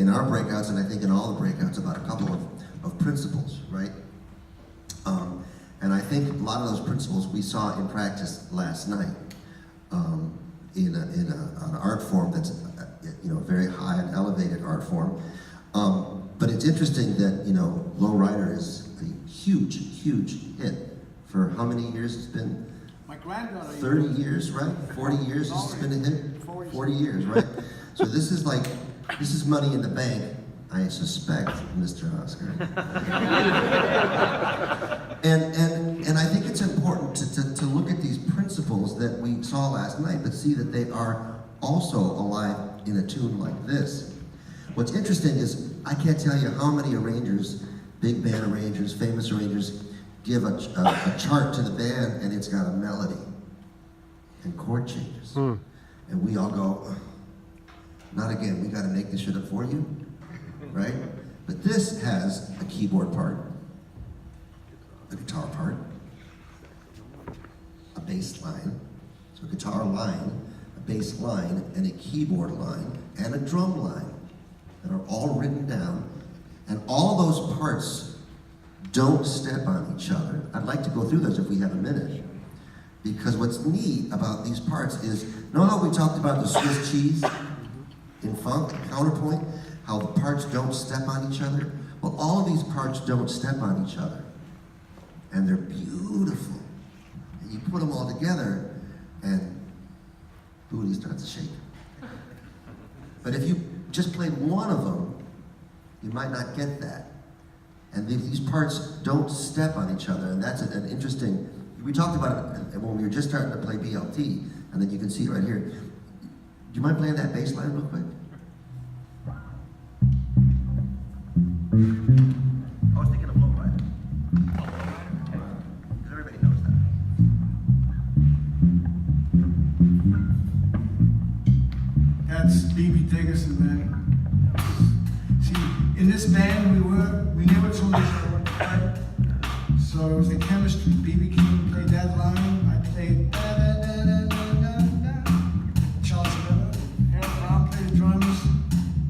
in our breakouts, and I think in all the breakouts, about a couple of principles, right? And I think a lot of those principles we saw in practice last night in an art form that's very high and elevated art form. But it's interesting that Low Rider is a huge hit for how many years it's been? My granddaughter. 30 years, right? 40 years it's been a hit? 40 years, right? So this is money in the bank, I suspect, Mr. Oskar. and I think it's important to look at these principles that we saw last night, but see that they are also alive in a tune like this. What's interesting is, I can't tell you how many arrangers, big band arrangers, famous arrangers, give a chart to the band and it's got a melody and chord changes. And we all go, not again, we gotta make this shit up for you, right? But this has a keyboard part, a guitar part, a bass line, so a guitar line, a bass line, and a keyboard line, and a drum line that are all written down, and all those parts don't step on each other. I'd like to go through those if we have a minute. Because what's neat about these parts is, know how we talked about the Swiss cheese in funk, counterpoint? How the parts don't step on each other? Well, all of these parts don't step on each other. And they're beautiful. And you put them all together, and booty starts to shake. But if you just played one of them, you might not get that. And these parts don't step on each other, and that's an interesting, we talked about it when we were just starting to play BLT, and then you can see it right here. Do you mind playing that bass line real quick? I was thinking of Low Rider. Because everybody knows that. That's B.B. Dickerson, man. See, in this band we never told each other what to play. So it was the chemistry. B.B. King played that line, I played da da da da da da da. Charles Miller, Harold Brown played the drums.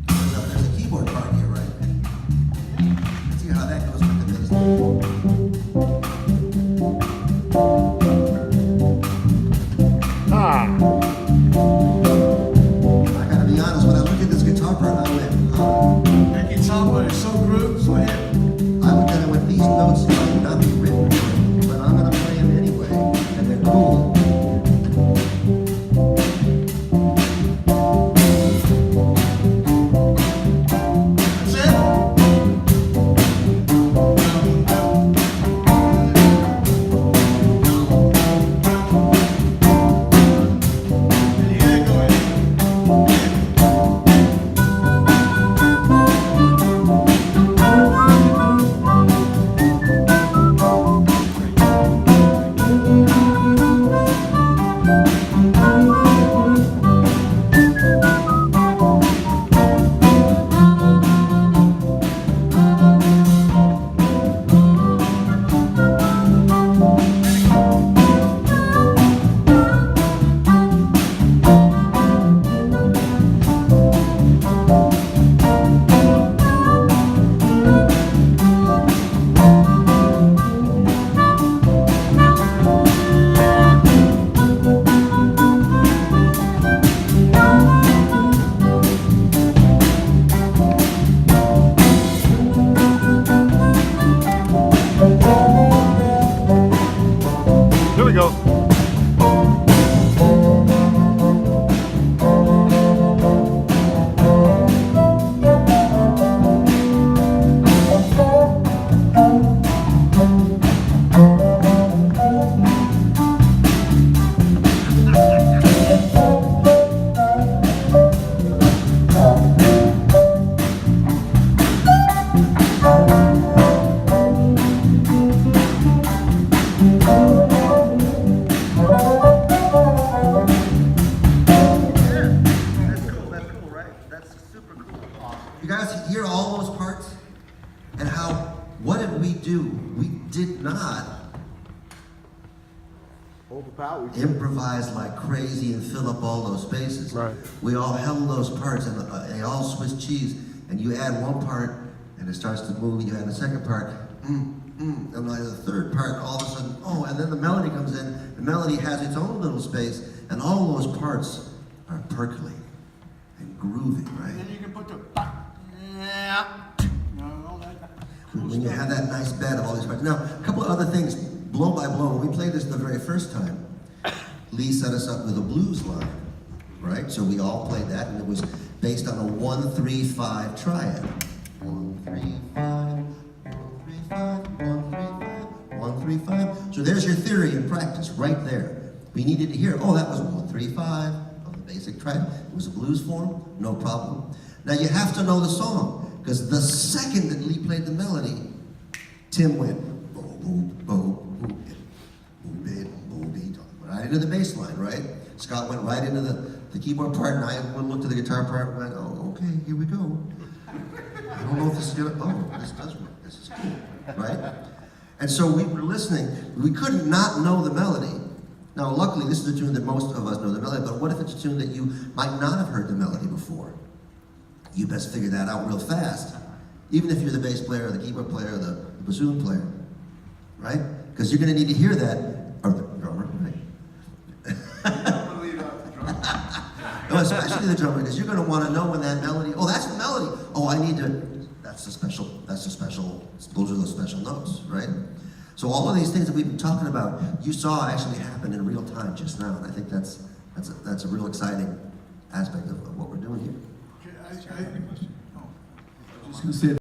There's a keyboard part here, right? Let's see how that goes with the bass. I gotta be honest, when I look at this guitar part, I went, That guitar part is so grooved, so heavy. I looked at it with these notes might not be written, but I'm gonna play them anyway, and they're cool. That's it. And here it goes. Here we go. You guys hear all those parts? And how, what did we do? We did not improvise like crazy and fill up all those spaces. Right. We all held those parts, and they all Swiss cheese and you add one part, and it starts to move, you add the second part, and like the third part, all of a sudden, oh, and then the melody comes in, the melody has its own little space, and all those parts are percolating and grooving, right? And then you can put the all that cool When you stuff. have that nice bed of all these parts. Now, a couple of other things, blow by blow. When we played this the very first time, Lee set us up with a blues line, right? So we all played that, and it was based on a 1-3-5 triad. 1-3-5, 1-3-5, 1-3-5, 1-3-5. So there's your theory and practice right there. We needed to hear, oh, that was 1-3-5 of the basic triad. It was a blues form, no problem. Now you have to know the song, because the second that Lee played the melody, Tim went, bo, bo, bo, bo, bo, bo, bo, bo, right into the bass line, right? Scott went right into the keyboard part, and I looked at the guitar part and went, oh, okay, here we go. I don't know if this is gonna, oh, this does work, this is cool, right? And so we were listening, we couldn't not know the melody. Now, luckily, this is a tune that most of us know the melody, but what if it's a tune that you might not have heard the melody before? You best figure that out real fast, even if you're the bass player, or the keyboard player, or the bassoon player, right? Because you're gonna need to hear that, or the drummer, right? No, especially the drummer, because you're going to want to know when that melody, oh, that's the melody. Oh, I need to, those are the special notes, right? So all of these things that we've been talking about, you saw actually happen in real time just now, and I think that's a real exciting aspect of what we're doing here. I was just gonna say